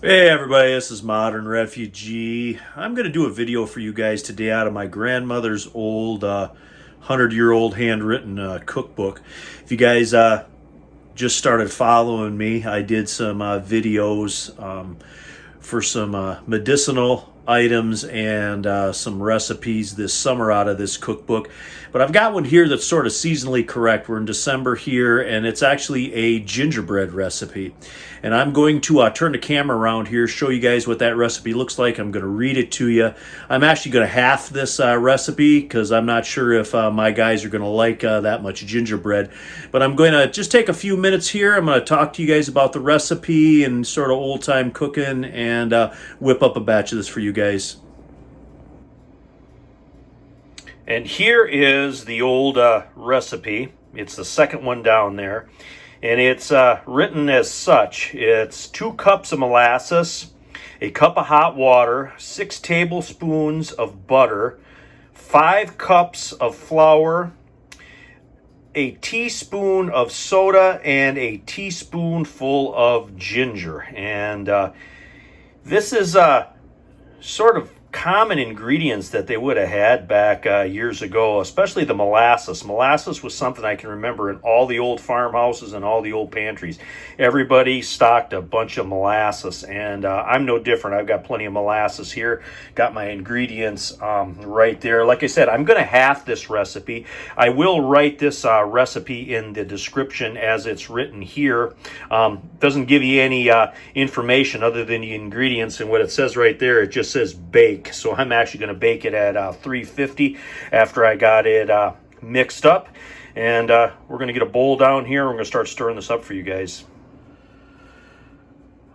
Hey everybody, this is Modern Refugee. I'm going to do a video for you guys today out of my grandmother's old 100-year-old handwritten cookbook. If you guys just started following me, I did some videos for some medicinal items and some recipes this summer out of this cookbook. But I've got one here that's sort of seasonally correct. We're in December here, and it's actually a gingerbread recipe. And I'm going to turn the camera around here, show you guys what that recipe looks like. I'm going to read it to you. I'm actually going to half this recipe because I'm not sure if my guys are going to like that much gingerbread. But I'm going to just take a few minutes here. I'm going to talk to you guys about the recipe and sort of old-time cooking and whip up a batch of this for you guys. And here is the old recipe. It's the second one down there. And it's written as such. It's 2 cups of molasses, a cup of hot water, 6 tablespoons of butter, 5 cups of flour, a teaspoon of soda, and a teaspoonful of ginger. And this is sort of common ingredients that they would have had back years ago, especially the molasses. Molasses was something I can remember in all the old farmhouses and all the old pantries. Everybody stocked a bunch of molasses, and I'm no different. I've got plenty of molasses here. Got my ingredients right there. Like I said, I'm going to half this recipe. I will write this recipe in the description as it's written here. Doesn't give you any information other than the ingredients, and what it says right there, it just says bake. So I'm actually going to bake it at 350 after I got it mixed up. And we're going to get a bowl down here. We're going to start stirring this up for you guys.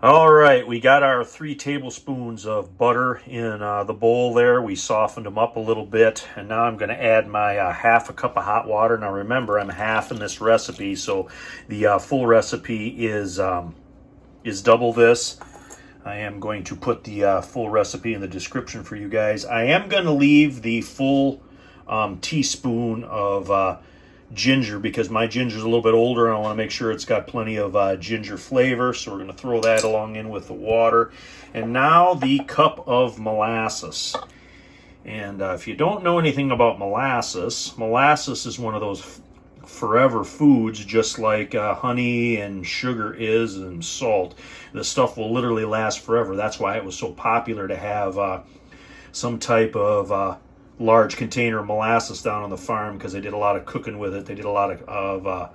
All right, we got our 3 tablespoons of butter in the bowl there. We softened them up a little bit. And now I'm going to add my half a cup of hot water. Now remember, I'm half in this recipe, so the full recipe is double this. I am going to put the full recipe in the description for you guys. I am going to leave the full teaspoon of ginger because my ginger is a little bit older and I want to make sure it's got plenty of ginger flavor. So we're going to throw that along in with the water. And now the cup of molasses. And if you don't know anything about molasses, molasses is one of those forever foods, just like honey and sugar is, and salt. This stuff will literally last forever. That's why it was so popular to have some type of large container of molasses down on the farm, because they did a lot of cooking with it. They did a lot of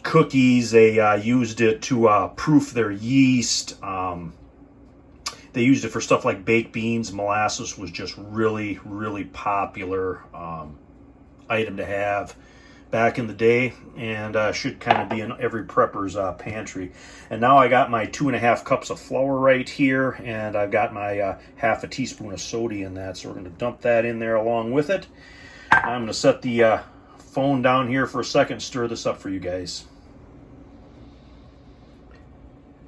cookies. They used it to proof their yeast. They used it for stuff like baked beans. Molasses was just really, really popular item to have back in the day, and should kind of be in every prepper's pantry. And now I got my 2.5 cups of flour right here, and I've got my half a teaspoon of soda in that, so we're going to dump that in there along with it. I'm going to set the phone down here for a second, stir this up for you guys.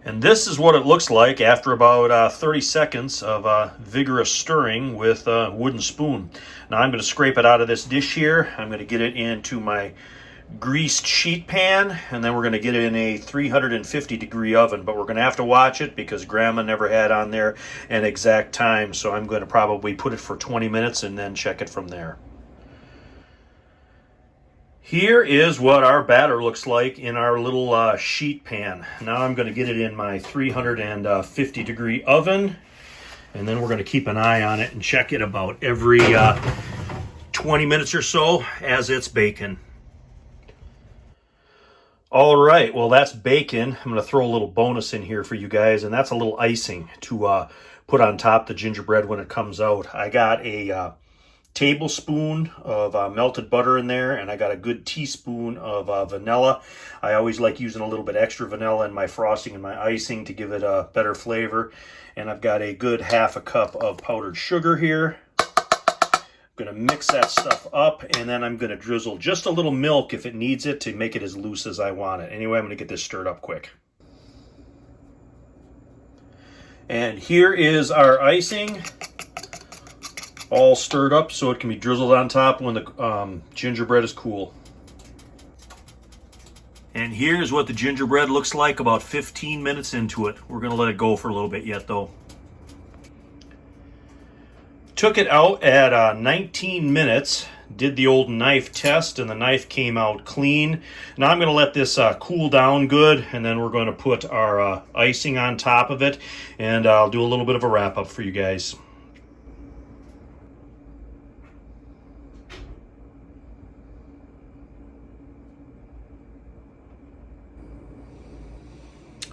And this is what it looks like after about 30 seconds of vigorous stirring with a wooden spoon. Now I'm going to scrape it out of this dish here. I'm going to get it into my greased sheet pan, and then we're going to get it in a 350-degree oven. But we're going to have to watch it because Grandma never had on there an exact time. So I'm going to probably put it for 20 minutes and then check it from there. Here is what our batter looks like in our little sheet pan. Now I'm going to get it in my 350-degree oven, and then we're going to keep an eye on it and check it about every 20 minutes or so as it's baking. All right, well, that's bacon. I'm going to throw a little bonus in here for you guys, and that's a little icing to put on top the gingerbread when it comes out. I got a tablespoon of melted butter in there, and I got a good teaspoon of vanilla. I always like using a little bit extra vanilla in my frosting and my icing to give it a better flavor. And I've got a good half a cup of powdered sugar here. I'm going to mix that stuff up, and then I'm going to drizzle just a little milk if it needs it to make it as loose as I want it. Anyway, I'm going to get this stirred up quick. And here is our icing, all stirred up so it can be drizzled on top when the gingerbread is cool. And here's what the gingerbread looks like about 15 minutes into it. We're going to let it go for a little bit yet, though. Took it out at 19 minutes. Did the old knife test, and the knife came out clean. Now I'm going to let this cool down good, and then we're going to put our icing on top of it, and I'll do a little bit of a wrap-up for you guys.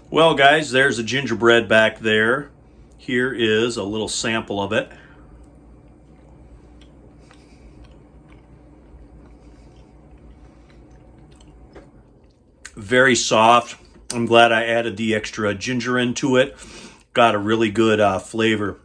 Well, guys, there's the gingerbread back there. Here is a little sample of it. Very soft. I'm glad I added the extra ginger into it. Got a really good flavor.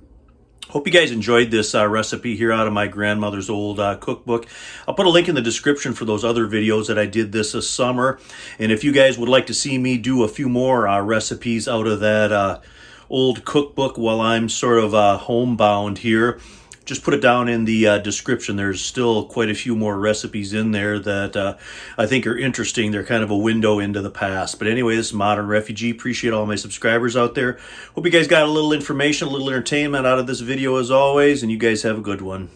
Hope you guys enjoyed this recipe here out of my grandmother's old cookbook. I'll put a link in the description for those other videos that I did this summer. And if you guys would like to see me do a few more recipes out of that old cookbook while I'm sort of homebound here, just put it down in the description. There's still quite a few more recipes in there that I think are interesting. They're kind of a window into the past. But anyway, this is Modern Refugee. Appreciate all my subscribers out there. Hope you guys got a little information, a little entertainment out of this video as always, and you guys have a good one.